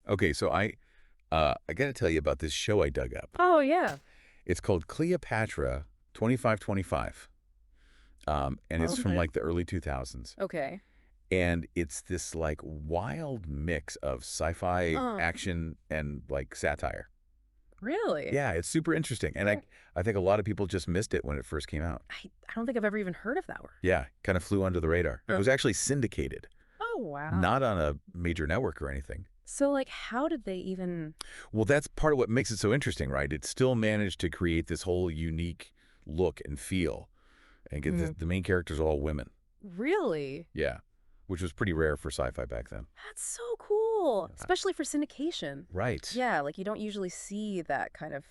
Okay, so I got to tell you about this show I dug up. Oh, yeah. It's called Cleopatra 2525. And it's from Okay. like the early 2000s. Okay. And it's this like wild mix of sci-fi, Oh, action, and like satire. really? Yeah, it's super interesting. And I think a lot of people just missed it when it first came out. I don't think I've ever even heard of that word. Yeah, kind of flew under the radar. It Oh. was actually syndicated, Oh, wow. not on a major network or anything. So, like, how did they even... Well, that's part of what makes it so interesting, right? It still managed to create this whole unique look and feel. And get the main characters are all women. Really? Yeah, which was pretty rare for sci-fi back then. That's so cool. Especially for syndication. Right. Yeah, like you don't usually see that kind of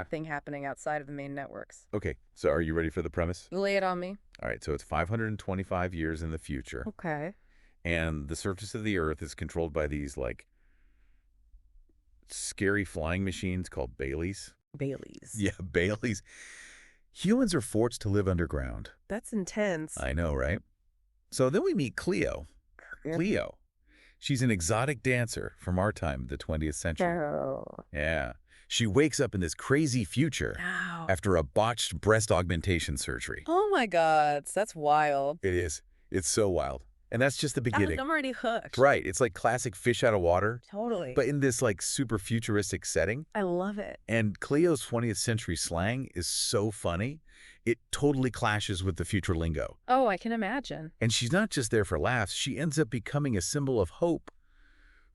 thing happening outside of the main networks. Okay, so are you ready for the premise? Lay it on me. All right, so it's 525 years in the future, Okay. and the surface of the Earth is controlled by these, like, scary flying machines called Baileys. Baileys. Yeah, Baileys. Humans are forced to live underground. That's intense. I know, right? So then we meet Cleo. Cleo. She's an exotic dancer from our time, the 20th century. Oh. Yeah. She wakes up in this crazy future Ow. after a botched breast augmentation surgery. Oh my God, that's wild. It is. It's so wild. And that's just the beginning. I'm already hooked. Right. It's like classic fish out of water, Totally. but in this like super futuristic setting. I love it. And Cleo's 20th century slang is so funny. It totally clashes with the future lingo. Oh, I can imagine. And she's not just there for laughs. She ends up becoming a symbol of hope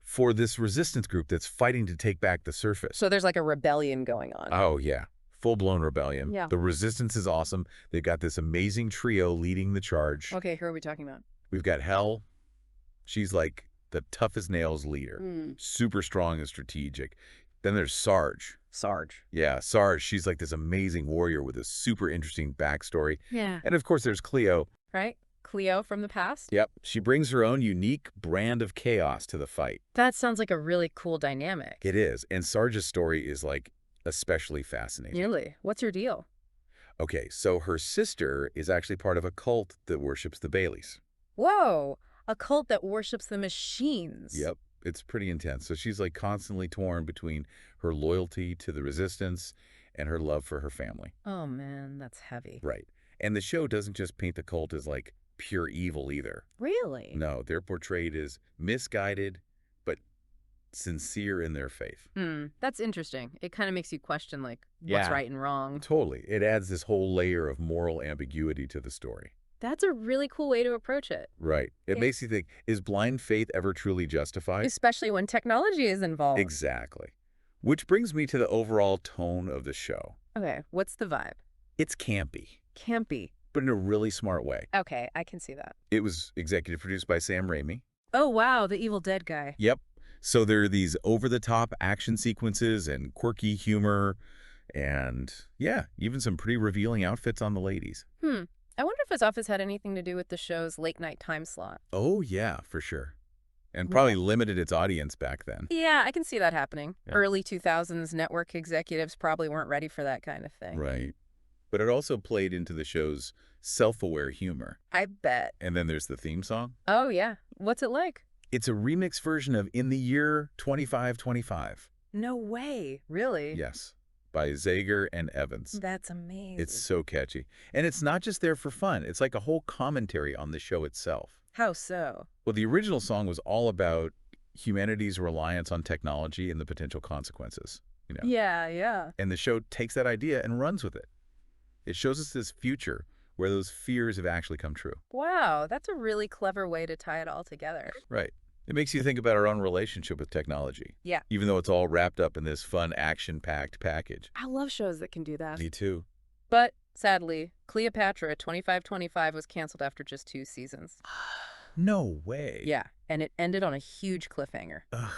for this resistance group that's fighting to take back the surface. So there's like a rebellion going on. Oh, yeah. Full-blown rebellion. Yeah. The resistance is awesome. They've got this amazing trio leading the charge. Okay, who are we talking about? We've got Hel. She's like the tough-as-nails leader. Super strong and strategic. Then there's Sarge. Sarge. Yeah, Sarge. She's like this amazing warrior with a super interesting backstory. Yeah. And of course, there's Cleo. Right? Cleo from the past? Yep. She brings her own unique brand of chaos to the fight. That sounds like a really cool dynamic. It is. And Sarge's story is like especially fascinating. Really? What's your deal? Okay, so her sister is actually part of a cult that worships the Baileys. Whoa! A cult that worships the machines. Yep. It's pretty intense. So she's like constantly torn between her loyalty to the resistance and her love for her family. Oh man, that's heavy. Right. And the show doesn't just paint the cult as like pure evil either. Really? No, they're portrayed as misguided, but sincere in their faith. That's interesting. It kind of makes you question like what's Yeah. right and wrong. Totally. It adds this whole layer of moral ambiguity to the story. That's a really cool way to approach it. Right. It Yeah. makes you think, is blind faith ever truly justified? Especially when technology is involved. Exactly. Which brings me to the overall tone of the show. Okay, what's the vibe? It's campy, Campy. but in a really smart way. Okay, I can see that. It was executive produced by Sam Raimi. Oh wow, the Evil Dead guy. Yep. So there are these over-the-top action sequences and quirky humor and, yeah, even some pretty revealing outfits on the ladies. I wonder if his office had anything to do with the show's late night time slot. Oh, yeah, for sure. And probably limited its audience back then. Yeah, I can see that happening. Yeah. Early 2000s network executives probably weren't ready for that kind of thing. Right. But it also played into the show's self-aware humor. I bet. And then there's the theme song. Oh yeah. What's it like? It's a remix version of In the Year 2525. No way. Really? Yes, by Zager and Evans. That's amazing. It's so catchy. And it's not just there for fun. It's like a whole commentary on the show itself. How so? Well, the original song was all about humanity's reliance on technology and the potential consequences, you know. Yeah. And the show takes that idea and runs with it. It shows us this future where those fears have actually come true. Wow, that's a really clever way to tie it all together. Right. It makes you think about our own relationship with technology. Yeah. Even though it's all wrapped up in this fun, action-packed package. I love shows that can do that. Me too. But sadly, Cleopatra 2525 was canceled after just 2 seasons. No way. Yeah, and it ended on a huge cliffhanger. Ugh.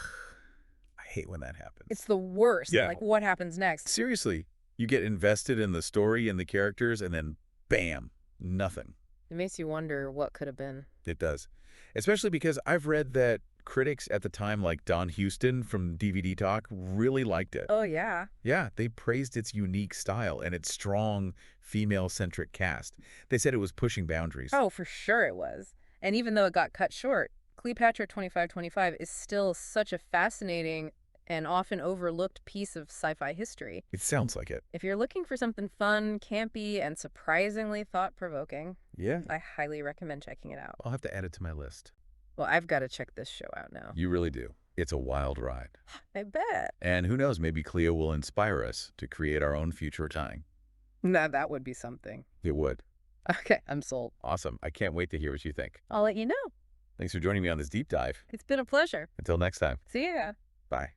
I hate when that happens. It's the worst. Yeah. Like, what happens next? Seriously, you get invested in the story and the characters, and then bam, nothing. It makes you wonder what could have been. It does. Especially because I've read that critics at the time, like Don Houston from DVD Talk, really liked it. Oh, yeah. Yeah, they praised its unique style and its strong female-centric cast. They said it was pushing boundaries. Oh, for sure it was. And even though it got cut short, Cleopatra 2525 is still such a fascinating, an often overlooked piece of sci-fi history. It sounds like it. If you're looking for something fun, campy, and surprisingly thought-provoking, Yeah. I highly recommend checking it out. I'll have to add it to my list. Well, I've got to check this show out now. You really do. It's a wild ride. I bet. And who knows, maybe Cleo will inspire us to create our own future tying. Now, that would be something. It would. Okay, I'm sold. Awesome. I can't wait to hear what you think. I'll let you know. Thanks for joining me on this deep dive. It's been a pleasure. Until next time. See ya. Bye.